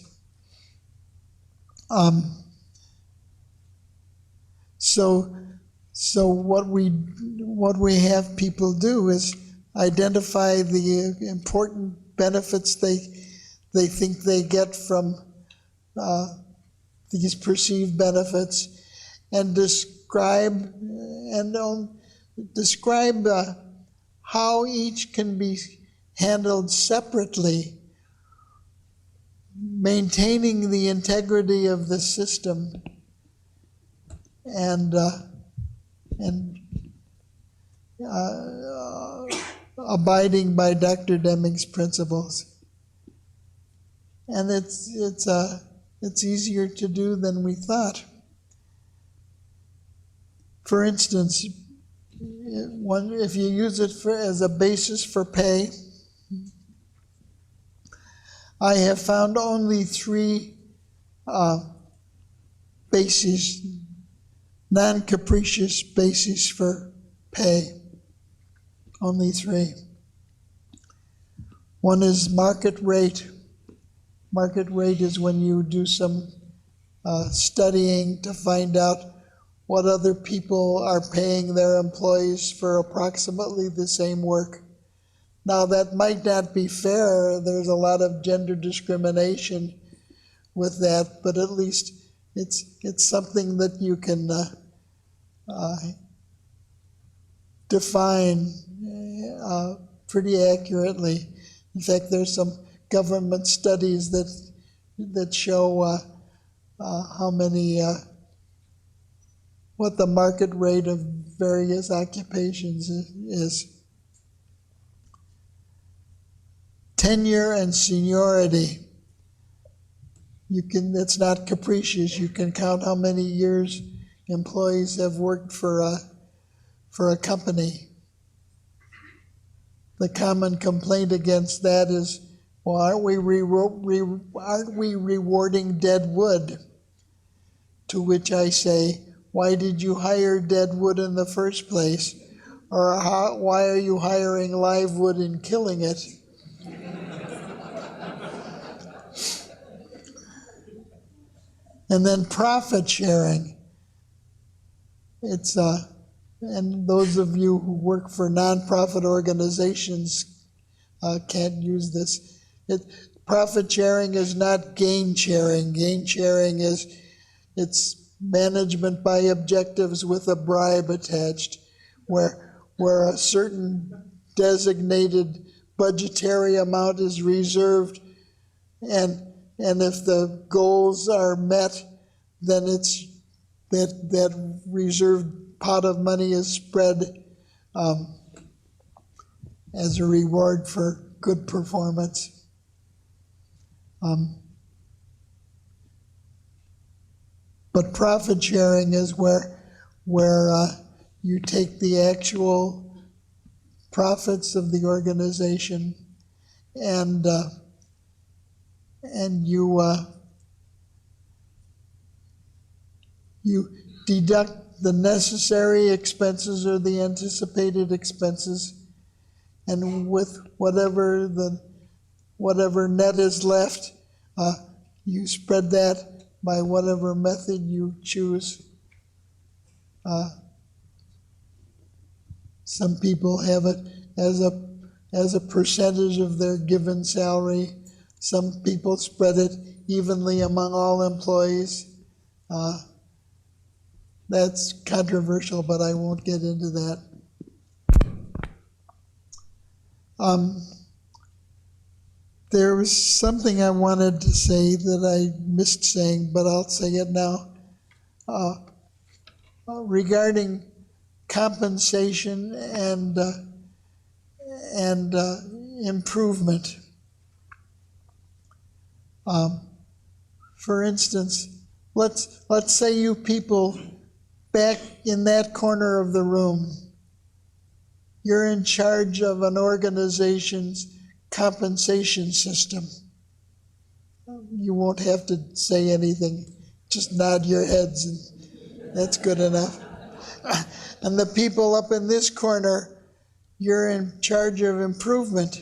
So what we have people do is identify the important benefits they think they get from these perceived benefits, and describe how each can be handled separately, maintaining the integrity of the system and abiding by Dr. Deming's principles. And it's easier to do than we thought. For instance, if you use it as a basis for pay, I have found only 3 bases, non-capricious bases for pay. Only 3. One is market rate. Market rate is when you do some studying to find out what other people are paying their employees for approximately the same work. Now that might not be fair. There's a lot of gender discrimination with that, but at least it's something that you can define pretty accurately. In fact, there's some government studies that show how many what the market rate of various occupations is. Tenure and seniority. It's not capricious. You can count how many years employees have worked for a company. The common complaint against that is, well, aren't we rewarding dead wood? To which I say, why did you hire dead wood in the first place? Or why are you hiring live wood and killing it? And then profit sharing. It's and those of you who work for nonprofit organizations can't use this. Profit sharing is not gain sharing. Gain sharing it's management by objectives with a bribe attached, where a certain designated budgetary amount is reserved, and if the goals are met, then it's that reserved pot of money is spread as a reward for good performance. But profit sharing is where you take the actual profits of the organization and you deduct the necessary expenses or the anticipated expenses, and with whatever net is left, you spread that by whatever method you choose. Some people have it as a percentage of their given salary. Some people spread it evenly among all employees. That's controversial, but I won't get into that. There was something I wanted to say that I missed saying, but I'll say it now. Regarding compensation and improvement. For instance, let's say you people back in that corner of the room, you're in charge of an organization's compensation system. You won't have to say anything, just nod your heads and that's good enough. And the people up in this corner, you're in charge of improvement.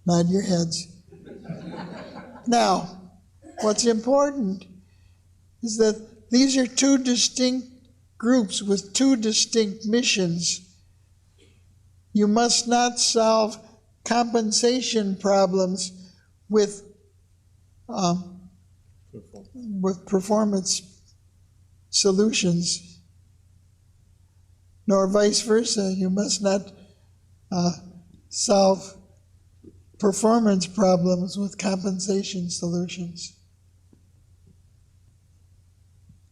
Nod your heads. Now, what's important is that these are two distinct groups with two distinct missions. You must not solve compensation problems with performance solutions, nor vice versa. You must not solve performance problems with compensation solutions.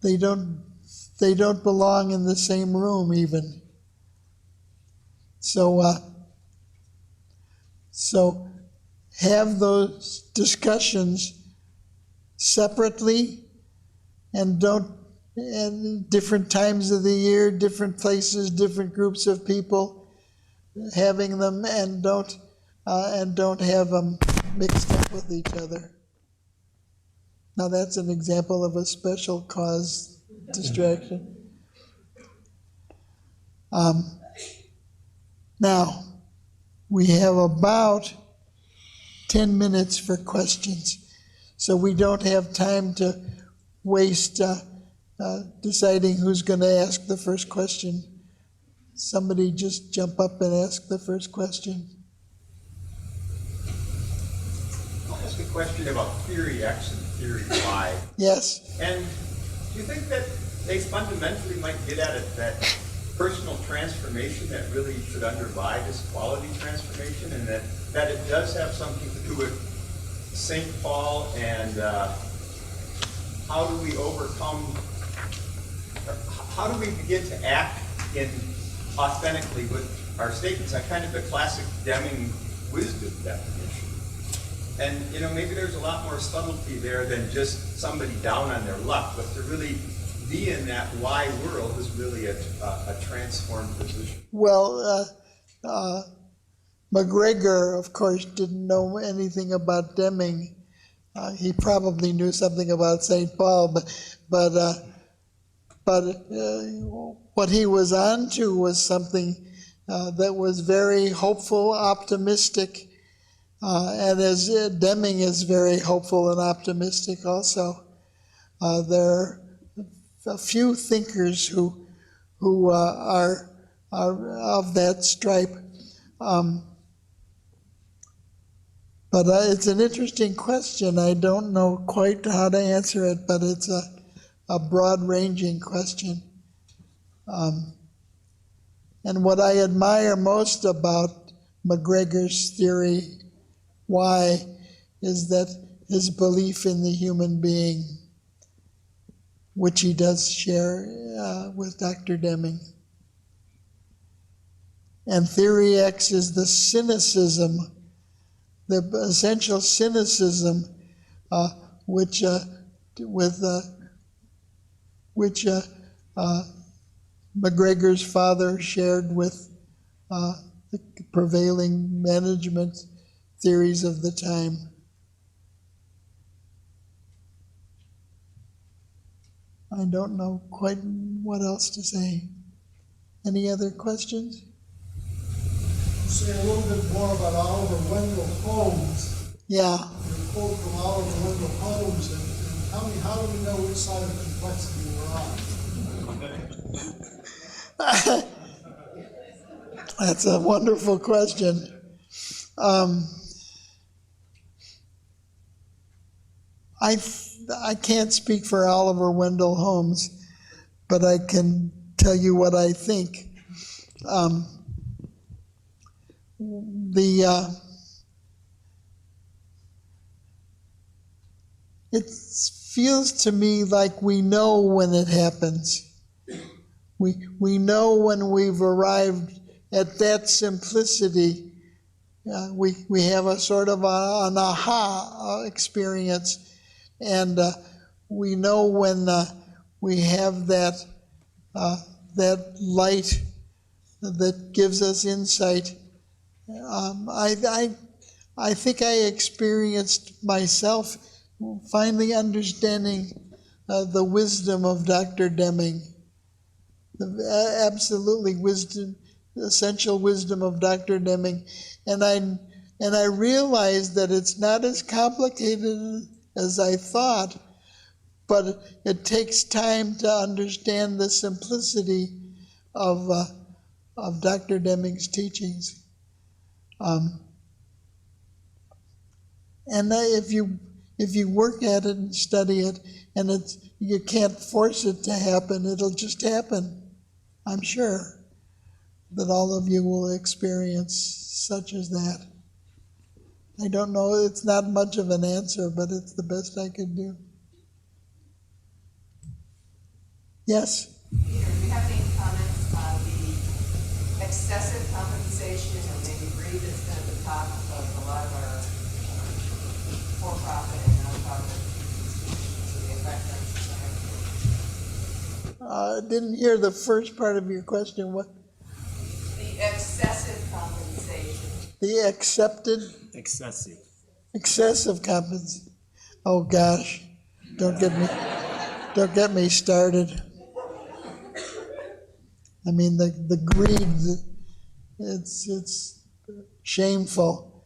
They don't belong in the same room even. So have those discussions separately, and different times of the year, different places, different groups of people, having them, and don't have them mixed up with each other. Now that's an example of a special cause distraction. Now, we have about 10 minutes for questions, so we don't have time to waste deciding who's going to ask the first question. Somebody just jump up and ask the first question. I'll ask a question about theory X and theory Y. Yes. And do you think that they fundamentally might get at it, that personal transformation that really should underlie this quality transformation, and that it does have something to do with St. Paul and how do we overcome, how do we begin to act authentically with our statements? That kind of the classic Deming wisdom definition. And maybe there's a lot more subtlety there than just somebody down on their luck, but to really be in that Y world is really a transformed position. Well, McGregor, of course, didn't know anything about Deming. He probably knew something about St. Paul, but what he was onto was something that was very hopeful, optimistic, And as Deming is very hopeful and optimistic also, there are a few thinkers who are of that stripe. But it's an interesting question. I don't know quite how to answer it, but it's a broad-ranging question. And what I admire most about McGregor's theory, why, is that his belief in the human being, which he does share with Dr. Deming. And theory X is the cynicism, the essential cynicism, which McGregor's father shared with the prevailing management theories of the time. I don't know quite what else to say. Any other questions? Say a little bit more about Oliver Wendell Holmes. Yeah. Your quote from Oliver Wendell Holmes, and tell me, how do we know which side of complexity we're on? That's a wonderful question. I can't speak for Oliver Wendell Holmes, but I can tell you what I think. It feels to me like we know when it happens. We know when we've arrived at that simplicity. We have a sort of an aha experience, and we know when we have that light that gives us insight. I think I experienced myself finally understanding the wisdom of Dr. Deming, the absolutely essential wisdom of Dr. Deming, and I realized that it's not as complicated as I thought, but it takes time to understand the simplicity of Dr. Deming's teachings. And if you work at it and study it, and you can't force it to happen, it'll just happen. I'm sure that all of you will experience such as that. I don't know, it's not much of an answer, but it's the best I could do. Yes? Peter, do you have any comments on the excessive compensation, or maybe greed that's been at the top of a lot of our for-profit and non-profit institutions, or the effect on society? Didn't hear the first part of your question. What? The excessive compensation. The accepted? Excessive compensation. Oh gosh, don't get me started. I mean, the greed, it's shameful.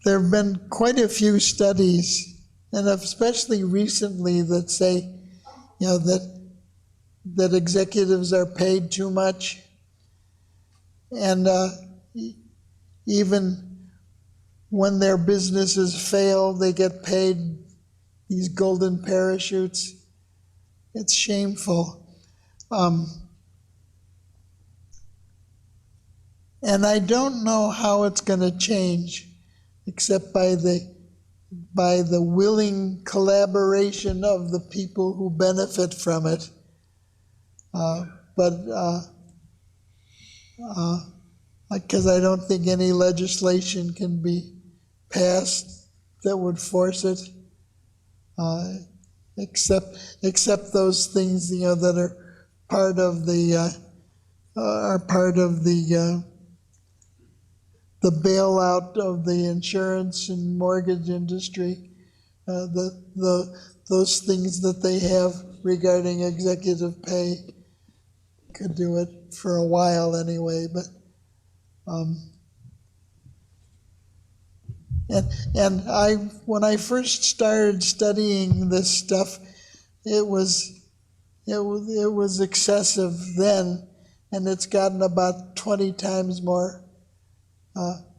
There have been quite a few studies, and especially recently, that say, that executives are paid too much, and even when their businesses fail, they get paid these golden parachutes. It's shameful. And I don't know how it's going to change, except by the willing collaboration of the people who benefit from it. Because I don't think any legislation can be passed that would force it, except those things that are part of the the bailout of the insurance and mortgage industry, those things that they have regarding executive pay. Could do it for a while anyway, but and when I first started studying this stuff, it was excessive then, and it's gotten about 20 times more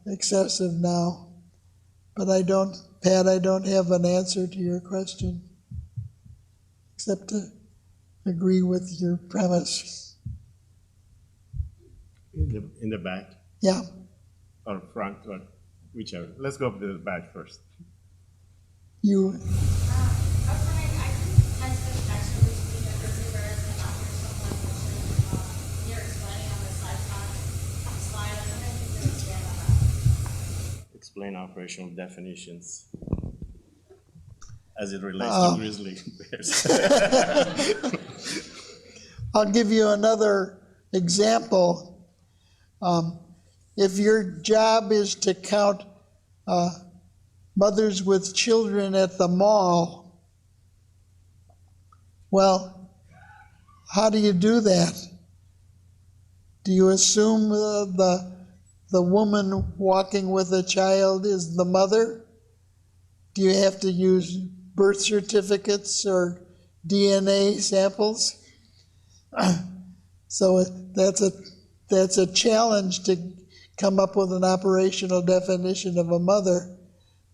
excessive now. But Pat, I don't have an answer to your question, except to agree with your premise. In the back Yeah. or front or whichever. Let's go to the back first. You. I was wondering, I couldn't catch the connection between the receivers and operational definition you're explaining on the slide. I was wondering if you could expand on that. Explain operational definitions as it relates to grizzly bears. I'll give you another example. If your job is to count mothers with children at the mall, well, how do you do that? Do you assume the woman walking with a child is the mother? Do you have to use birth certificates or DNA samples? So that's a challenge to come up with an operational definition of a mother.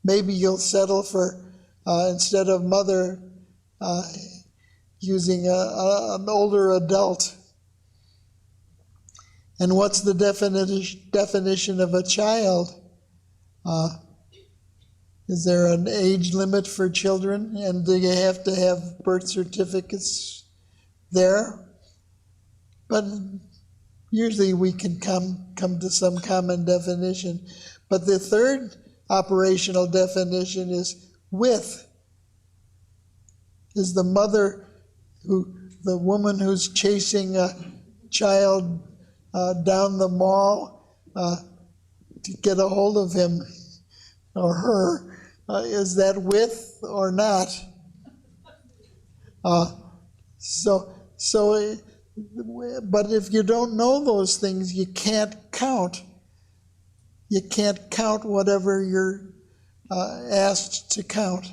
Maybe you'll settle for, instead of mother, using an older adult. And what's the definition of a child? Is there an age limit for children? And do you have to have birth certificates there? But usually we can come to some common definition. But the third operational definition is with. Is the mother, the woman who's chasing a child down the mall to get a hold of him or her, is that with or not? But if you don't know those things, you can't count. You can't count whatever you're asked to count.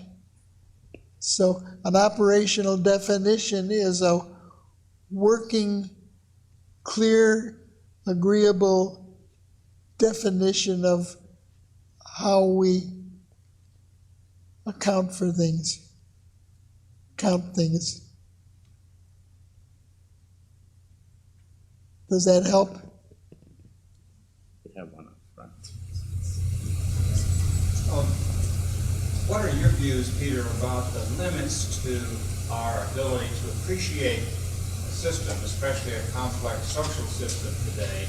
So an operational definition is a working, clear, agreeable definition of how we account for things, count things. Does that help? We have one up front. What are your views, Peter, about the limits to our ability to appreciate a system, especially a complex social system today?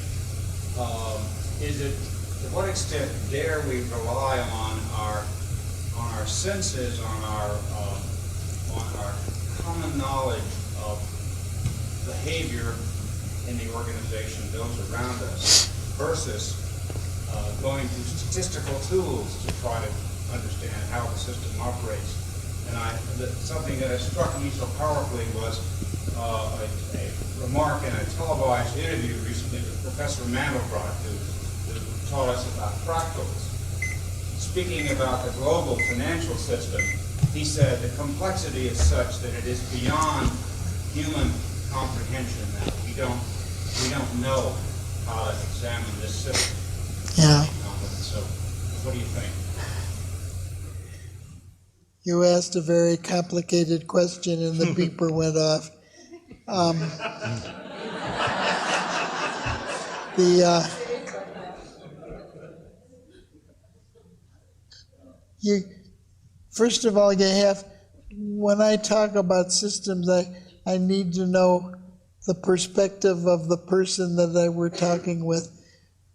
To what extent dare we rely on our senses, on our common knowledge of behavior in the organization, those around us, versus going to statistical tools to try to understand how the system operates? And something that has struck me so powerfully was a remark in a televised interview recently with Professor Mandelbrot, who taught us about fractals. Speaking about the global financial system, he said the complexity is such that it is beyond human comprehension now. We don't know how to examine this system. Yeah. So, what do you think? You asked a very complicated question and the beeper went off. First of all, when I talk about systems, I need to know the perspective of the person that we're talking with.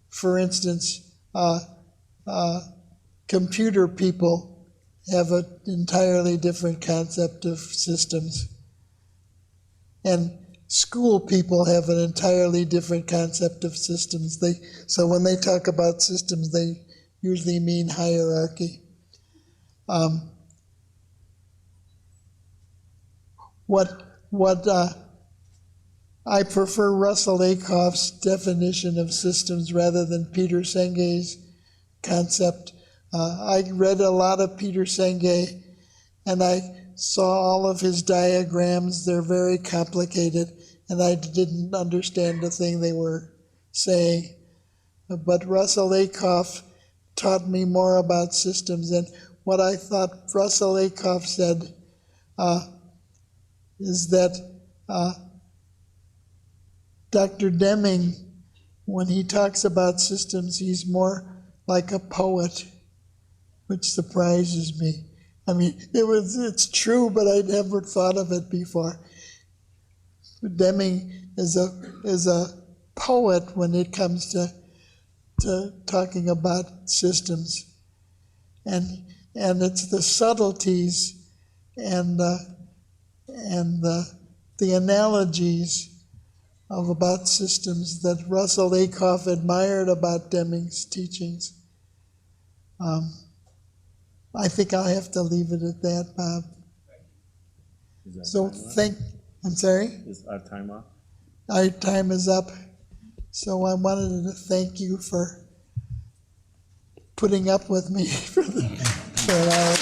For instance, computer people have an entirely different concept of systems. And school people have an entirely different concept of systems. So when they talk about systems, they usually mean hierarchy. I prefer Russell Akoff's definition of systems rather than Peter Senge's concept. I read a lot of Peter Senge, and I saw all of his diagrams. They're very complicated, and I didn't understand a thing they were saying. But Russell Akoff taught me more about systems, and what I thought Russell Akoff said is that Dr. Deming, when he talks about systems, he's more like a poet, which surprises me. I mean, it's true, but I never thought of it before. Deming is a poet when it comes to talking about systems, and it's the subtleties and the analogies about systems that Russell Akoff admired about Deming's teachings. I think I'll have to leave it at that, Bob. So I'm sorry? Is our time up? Our time is up. So I wanted to thank you for putting up with me for an hour.